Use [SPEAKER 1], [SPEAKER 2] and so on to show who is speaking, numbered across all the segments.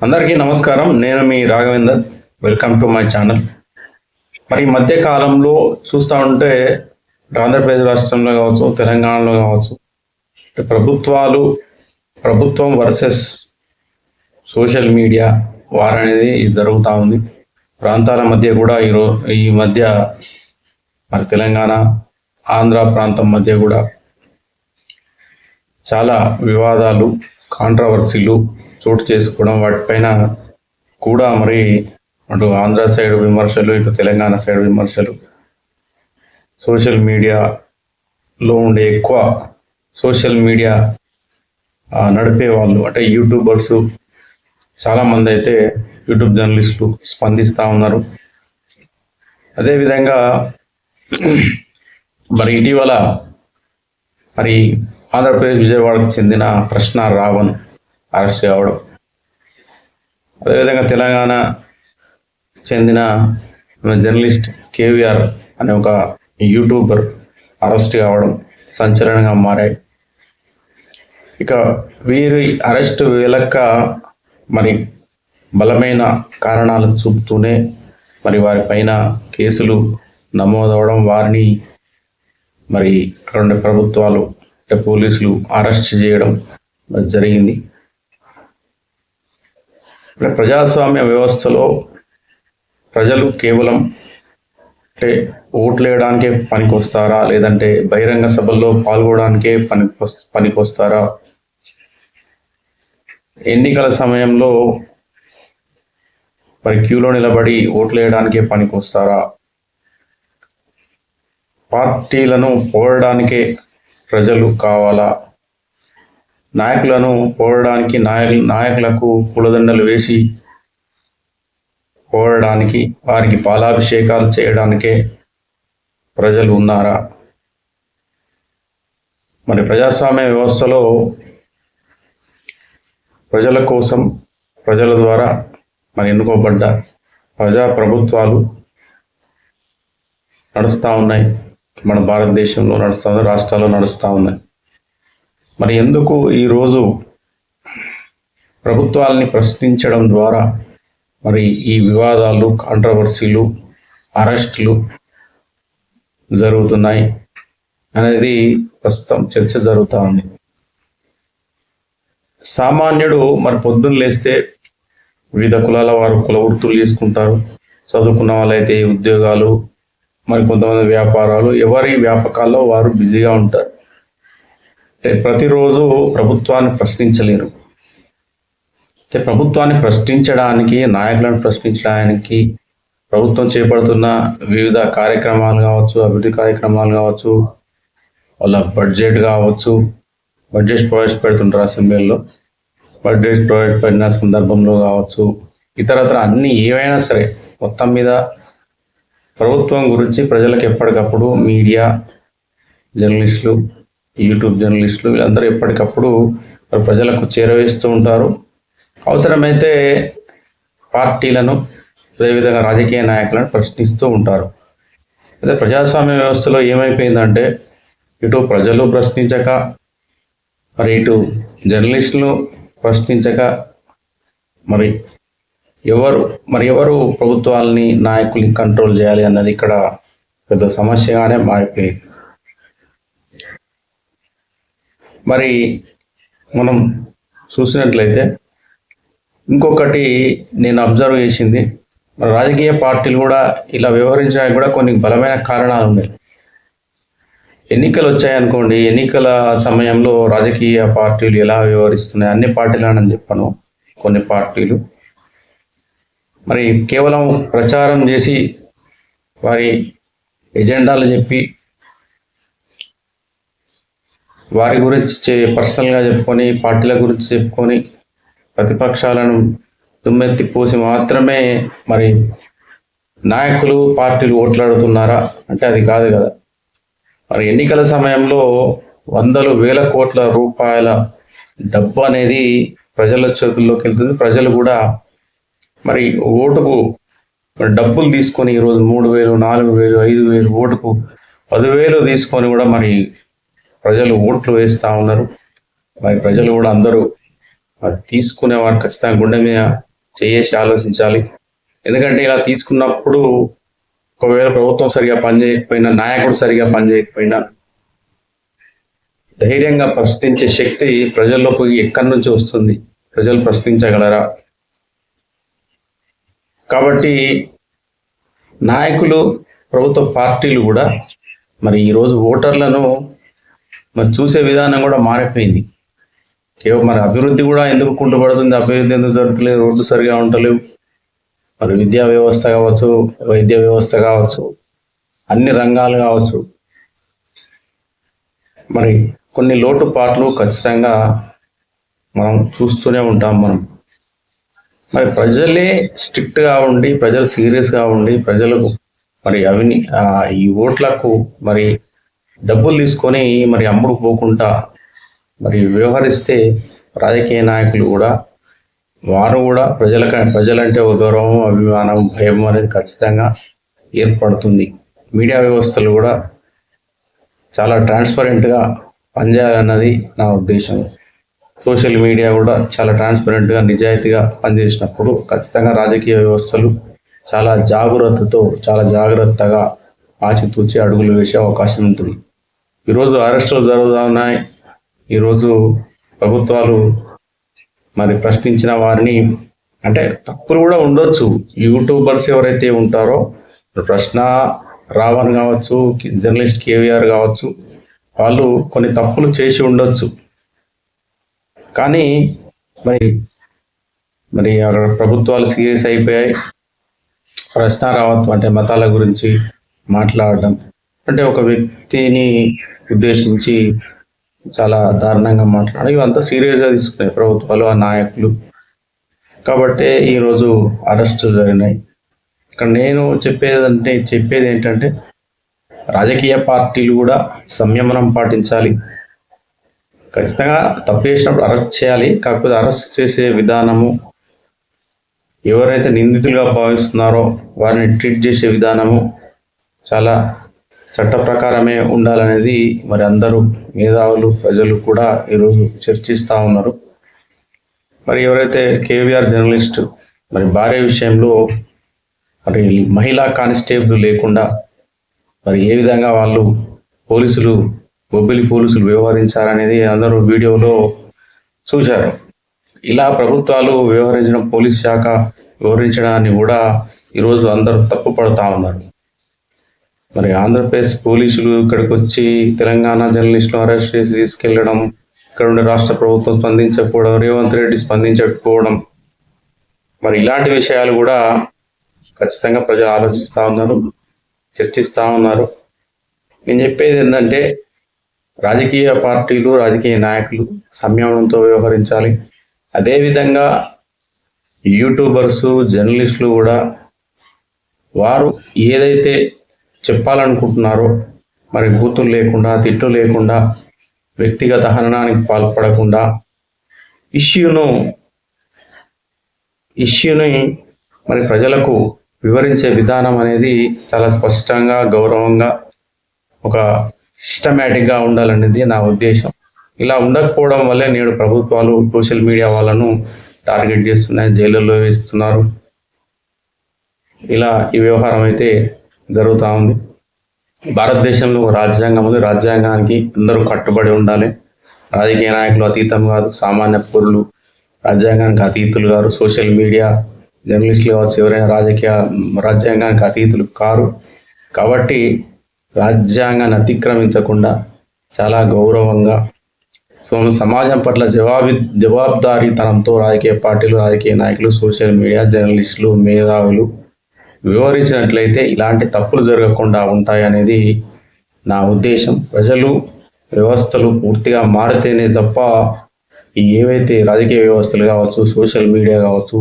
[SPEAKER 1] అందరికీ నమస్కారం. నేను మీ Raghavender. Welcome to my channel. మరి ఈ మధ్య కాలంలో చూస్తూ ఉంటే ఆంధ్రప్రదేశ్ రాష్ట్రంలో కావచ్చు, తెలంగాణలో కావచ్చు, ప్రభుత్వం వర్సెస్ సోషల్ మీడియా వార్ అనేది జరుగుతూ ఉంది. ప్రాంతాల మధ్య కూడా ఈ మధ్య మరి తెలంగాణ, ఆంధ్ర ప్రాంతం మధ్య కూడా చాలా వివాదాలు, కాంట్రవర్సీలు చోటు చేసుకోవడం, వాటిపైన కూడా మరి అటు ఆంధ్ర సైడ్ విమర్శలు, ఇటు తెలంగాణ సైడ్ విమర్శలు, సోషల్ మీడియాలో ఉండే ఎక్కువ సోషల్ మీడియా నడిపే వాళ్ళు అంటే యూట్యూబర్స్ చాలామంది అయితే యూట్యూబ్ జర్నలిస్టులు స్పందిస్తూ ఉన్నారు. అదేవిధంగా మరి ఇటీవల మరి ఆంధ్రప్రదేశ్ విజయవాడకు చెందిన ప్రశ్న రావణ్ అరెస్ట్ కావడం, అదేవిధంగా తెలంగాణ చెందిన జర్నలిస్ట్ కేవీఆర్ అనే ఒక యూట్యూబర్ అరెస్ట్ కావడం సంచలనంగా మారాయి. ఇక వీరి అరెస్టు వెనక మరి బలమైన కారణాలు చూపుతూనే మరి వారిపైన కేసులు నమోదవడం, వారిని మరి అక్కడ ప్రభుత్వాలు పోలీసులు అరెస్ట్ చేయడం జరిగింది. ప్రజాస్వామ్య వ్యవస్థలో ప్రజలు కేవలం అంటే ఓట్లు వేయడానికే పనికొస్తారా, లేదంటే బహిరంగ సభల్లో పాల్గొనడానికే పనికొస్తారా, ఎన్నికల సమయంలో మరి క్యూలో నిలబడి ఓట్లు వేయడానికే పనికొస్తారా, పార్టీలను పోవడానికే ప్రజలు కావాలా, నాయకులను పోవడానికి నాయకులకు పూలదండలు వేసి పోవడానికి, వారికి పాలాభిషేకాలు చేయడానికే ప్రజలు ఉన్నారా? మరి ప్రజాస్వామ్య వ్యవస్థలో ప్రజల కోసం, ప్రజల ద్వారా మరి ఎన్నుకోబడ్డ ప్రజా ప్రభుత్వాలు నడుస్తూ ఉన్నాయి. మన భారతదేశంలో నడుస్తూ ఉన్నాయి, రాష్ట్రాల్లో నడుస్తూ ఉన్నాయి. మరి ఎందుకు ఈరోజు ప్రభుత్వాలని ప్రశ్నించడం ద్వారా మరి ఈ వివాదాలు, కాంట్రవర్సీలు, అరెస్టులు జరుగుతున్నాయి అనేది ప్రస్తుతం చర్చ జరుగుతూ ఉంది. సామాన్యుడు మరి పొద్దున్న లేస్తే వివిధ కులాల వారు కుల వృత్తులు చేసుకుంటారు. చదువుకున్న వాళ్ళైతే ఉద్యోగాలు, మరి కొంతమంది వ్యాపారాలు, ఎవరి వ్యాపకాల్లో వారు బిజీగా ఉంటారు. అంటే ప్రతిరోజు ప్రభుత్వాన్ని ప్రశ్నించలేరు. అంటే ప్రభుత్వాన్ని ప్రశ్నించడానికి, నాయకులను ప్రశ్నించడానికి, ప్రభుత్వం చేపడుతున్న వివిధ కార్యక్రమాలు కావచ్చు, అభివృద్ధి కార్యక్రమాలు కావచ్చు, వాళ్ళ బడ్జెట్ కావచ్చు, బడ్జెట్ ప్రవేశపెడుతుంటారు అసెంబ్లీలో, బడ్జెట్ ప్రవేశపెట్టిన సందర్భంలో కావచ్చు, ఇతరత్ర అన్ని ఏవైనా సరే మొత్తం మీద ప్రభుత్వం గురించి ప్రజలకు ఎప్పటికప్పుడు మీడియా, జర్నలిస్టులు, యూట్యూబ్ జర్నలిస్టులు వీళ్ళందరూ ఎప్పటికప్పుడు ప్రజలకు చేరవేస్తూ ఉంటారు. అవసరమైతే పార్టీలను, అదేవిధంగా రాజకీయ నాయకులను ప్రశ్నిస్తూ ఉంటారు. అదే ప్రజాస్వామ్య వ్యవస్థలో ఏమైపోయిందంటే ఇటు ప్రజలు ప్రశ్నించక, మరి ఇటు జర్నలిస్టులు ప్రశ్నించక, మరి ఎవరు ప్రభుత్వాలని, నాయకుల్ని కంట్రోల్ చేయాలి అన్నది ఇక్కడ పెద్ద సమస్యగానే మారిపోయింది. మరి మనం చూసినట్లయితే ఇంకొకటి నేను అబ్జర్వ్ చేసింది, రాజకీయ పార్టీలు కూడా ఇలా వ్యవహరించడానికి కూడా కొన్ని బలమైన కారణాలు ఉన్నాయి. ఎన్నికలు వచ్చాయనుకోండి, ఎన్నికల సమయంలో రాజకీయ పార్టీలు ఎలా వ్యవహరిస్తున్నాయి, అన్ని పార్టీలని చెప్పను, కొన్ని పార్టీలు మరి కేవలం ప్రచారం చేసి వారి ఎజెండాలు చెప్పి వారి గురించి పర్సనల్గా చెప్పుకొని, పార్టీల గురించి చెప్పుకొని ప్రతిపక్షాలను దుమ్మెత్తి పోసి మాత్రమే మరి నాయకులు, పార్టీలు ఓట్లాడుతున్నారా అంటే అది కాదు కదా. మరి ఎన్నికల సమయంలో వందలు వేల కోట్ల రూపాయల డబ్బు అనేది ప్రజల చేతుల్లోకి వెళ్తుంది. ప్రజలు కూడా మరి ఓటుకు డబ్బులు తీసుకొని ఈరోజు 3,000, 4,000, 5,000, ఓటుకు 10,000 తీసుకొని కూడా మరి ప్రజలు ఓట్లు వేస్తూ ఉన్నారు. మరి ప్రజలు కూడా అందరూ తీసుకునేవారు ఖచ్చితంగా గుండె మీద చేసి ఆలోచించాలి. ఎందుకంటే ఇలా తీసుకున్నప్పుడు ఒకవేళ ప్రభుత్వం సరిగా పనిచేయకపోయినా, నాయకుడు సరిగా పనిచేయకపోయినా ధైర్యంగా ప్రశ్నించే శక్తి ప్రజల్లోకి ఎక్కడి నుంచి వస్తుంది? ప్రజలు ప్రశ్నించగలరా? కాబట్టి నాయకులు, ప్రభుత్వ పార్టీలు కూడా మరి ఈరోజు ఓటర్లను మరి చూసే విధానం కూడా మారిపోయింది. కేవలం మరి అభివృద్ధి కూడా ఎందుకు కుంటుపడుతుంది? అభివృద్ధి ఎందుకు జరగట్లేదు? రోడ్లు సరిగా ఉండలేవు. మరి విద్యా వ్యవస్థ కావచ్చు, వైద్య వ్యవస్థ కావచ్చు, అన్ని రంగాలు కావచ్చు, మరి కొన్ని లోటుపాట్లు ఖచ్చితంగా మనం చూస్తూనే ఉంటాం. మరి ప్రజలే స్ట్రిక్ట్గా ఉండి, ప్రజలు సీరియస్గా ఉండి, ప్రజలకు మరి ఈ ఓట్లకు మరి డబ్బులు తీసుకొని మరి అమ్ముడు పోకుండా మరి వ్యవహరిస్తే రాజకీయ నాయకులు కూడా వారు కూడా ప్రజలంటే ఒక గౌరవం, అభిమానం, భయం అనేది ఖచ్చితంగా ఏర్పడుతుంది. మీడియా వ్యవస్థలు కూడా చాలా ట్రాన్స్పరెంట్గా పనిచేయాలన్నది నా ఉద్దేశం. సోషల్ మీడియా కూడా చాలా ట్రాన్స్పరెంట్గా, నిజాయితీగా పనిచేసినప్పుడు ఖచ్చితంగా రాజకీయ వ్యవస్థలు చాలా జాగ్రత్తగా ఆచితూచి అడుగులు వేసే అవకాశం ఉంటుంది. ఈరోజు అరెస్టులు జరుగుతున్నాయి. ఈరోజు ప్రభుత్వాలు మరి ప్రశ్నించిన వారిని, అంటే తప్పులు కూడా ఉండొచ్చు. యూట్యూబర్స్ ఎవరైతే ఉంటారో, ప్రశ్న రావణ్ కావచ్చు, జర్నలిస్ట్ కేవీఆర్ కావచ్చు, వాళ్ళు కొన్ని తప్పులు చేసి ఉండొచ్చు. కానీ మరి ప్రభుత్వాలు సీరియస్ అయిపోయాయి. ప్రశ్న రావద్దు అంటే మతాల గురించి మాట్లాడడం, అంటే ఒక వ్యక్తిని ఉద్దేశించి చాలా దారుణంగా మాట్లాడడం, ఇవంతా సీరియస్గా తీసుకున్నాయి ప్రభుత్వాలు, ఆ నాయకులు. కాబట్టే ఈరోజు అరెస్టులు జరిగినాయి. ఇక్కడ నేను చెప్పేది ఏంటంటే రాజకీయ పార్టీలు కూడా సంయమనం పాటించాలి. ఖచ్చితంగా తప్పు చేసినప్పుడు అరెస్ట్ చేయాలి. కాకపోతే అరెస్ట్ చేసే విధానము, ఎవరైతే నిందితులుగా భావిస్తున్నారో వారిని ట్రీట్ చేసే విధానము చాలా చట్ట ప్రకారమే ఉండాలనేది మరి అందరూ మేధావులు, ప్రజలు కూడా ఈరోజు చర్చిస్తూ ఉన్నారు. మరి ఎవరైతే కేవీఆర్ జర్నలిస్ట్ మరి భార్య విషయంలో మరి మహిళా కానిస్టేబుల్ లేకుండా మరి ఏ విధంగా వాళ్ళు బొబ్బిలి పోలీసులు వ్యవహరించారనేది అందరూ వీడియోలో చూశారు. ఇలా ప్రభుత్వాలు వ్యవహరించడం, పోలీస్ శాఖ వ్యవహరించడాన్ని కూడా ఈరోజు అందరూ తప్పు పడుతూ ఉన్నారు. మరి ఆంధ్రప్రదేశ్ పోలీసులు ఇక్కడికి వచ్చి తెలంగాణ జర్నలిస్టులు అరెస్ట్ చేసి తీసుకెళ్లడం, ఇక్కడ ఉండే రాష్ట్ర ప్రభుత్వం స్పందించకపోవడం, రేవంత్ రెడ్డి స్పందించకపోవడం, మరి ఇలాంటి విషయాలు కూడా ఖచ్చితంగా ప్రజలు ఆలోచిస్తూ ఉన్నారు, చర్చిస్తూ ఉన్నారు. నేను చెప్పేది ఏంటంటే రాజకీయ పార్టీలు, రాజకీయ నాయకులు సంయమనంతో వ్యవహరించాలి. అదేవిధంగా యూట్యూబర్స్, జర్నలిస్టులు కూడా వారు ఏదైతే చెప్పాలనుకుంటున్నారో మరి బూతులు లేకుండా, తిట్లు లేకుండా, వ్యక్తిగత హననానికి పాల్పడకుండా ఇష్యూని మరి ప్రజలకు వివరించే విధానం అనేది చాలా స్పష్టంగా, గౌరవంగా, ఒక సిస్టమేటిక్గా ఉండాలనేది నా ఉద్దేశం. ఇలా ఉండకపోవడం వల్లే నేడు ప్రభుత్వాలు సోషల్ మీడియా వాళ్ళను టార్గెట్ చేస్తున్నాయి, జైలులో వేస్తున్నారు. ఇలా ఈ వ్యవహారం అయితే జరుగుతూ ఉంది. భారతదేశంలో ఒక రాజ్యాంగం ఉంది. రాజ్యాంగానికి అందరూ కట్టుబడి ఉండాలి. రాజకీయ నాయకులు అతీతం కాదు, సామాన్య పౌరులు రాజ్యాంగానికి అతీతులు కాదు, సోషల్ మీడియా జర్నలిస్టులు కావచ్చు, ఎవరైనా రాజ్యాంగానికి అతీతులు కారు. కాబట్టి రాజ్యాంగాన్ని అతిక్రమించకుండా చాలా గౌరవంగా సమాజం పట్ల జవాబుదారీతనంతో రాజకీయ పార్టీలు, రాజకీయ నాయకులు, సోషల్ మీడియా జర్నలిస్టులు, మేధావులు వివరించినట్లయితే ఇలాంటి తప్పులు జరగకుండా ఉంటాయనేది నా ఉద్దేశం. ప్రజలు, వ్యవస్థలు పూర్తిగా మారితేనే తప్ప ఏవైతే రాజకీయ వ్యవస్థలు కావచ్చు, సోషల్ మీడియా కావచ్చు,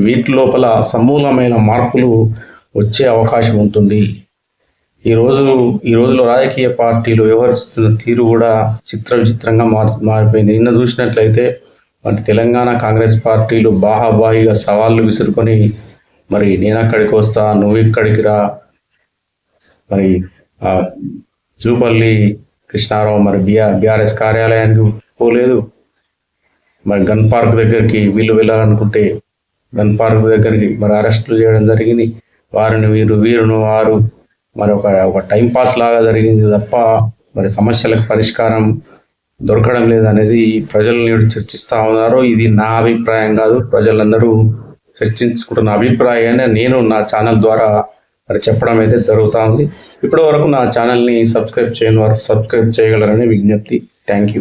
[SPEAKER 1] వీటి లోపల సమూలమైన మార్పులు వచ్చే అవకాశం ఉంటుంది. ఈ రోజులో రాజకీయ పార్టీలు వ్యవహరిస్తున్న తీరు కూడా విచిత్రంగా మారిపోయింది. నిన్న చూసినట్లయితే మరి తెలంగాణ కాంగ్రెస్ పార్టీలు బాహాబాహిగా సవాళ్ళు విసురుకొని మరి నేను అక్కడికి వస్తా, నువ్వు ఇక్కడికి రా, మరి జూపల్లి కృష్ణారావు మరి బీఆర్ఎస్ కార్యాలయానికి పోలేదు, మరి గన్ పార్క్ దగ్గరికి వీళ్ళు వెళ్ళాలనుకుంటే గన్ పార్క్ దగ్గరికి మరి అరెస్టులు చేయడం జరిగింది. వారిని వీరును వారు మరి ఒక టైం పాస్ లాగా జరిగింది తప్ప మరి సమస్యలకు పరిష్కారం దొరకడం లేదనేది ప్రజలు నేడు చర్చిస్తూ ఉన్నారు. ఇది నా అభిప్రాయం కాదు, ప్రజలందరూ చర్చించుకుంటున్న అభిప్రాయాన్ని నేను నా ఛానల్ ద్వారా మరి చెప్పడం అయితే జరుగుతూ ఉంది. ఇప్పటి వరకు నా ఛానల్ని సబ్స్క్రైబ్ చేయని వారు సబ్స్క్రైబ్ చేయగలరని విజ్ఞప్తి. Thank you.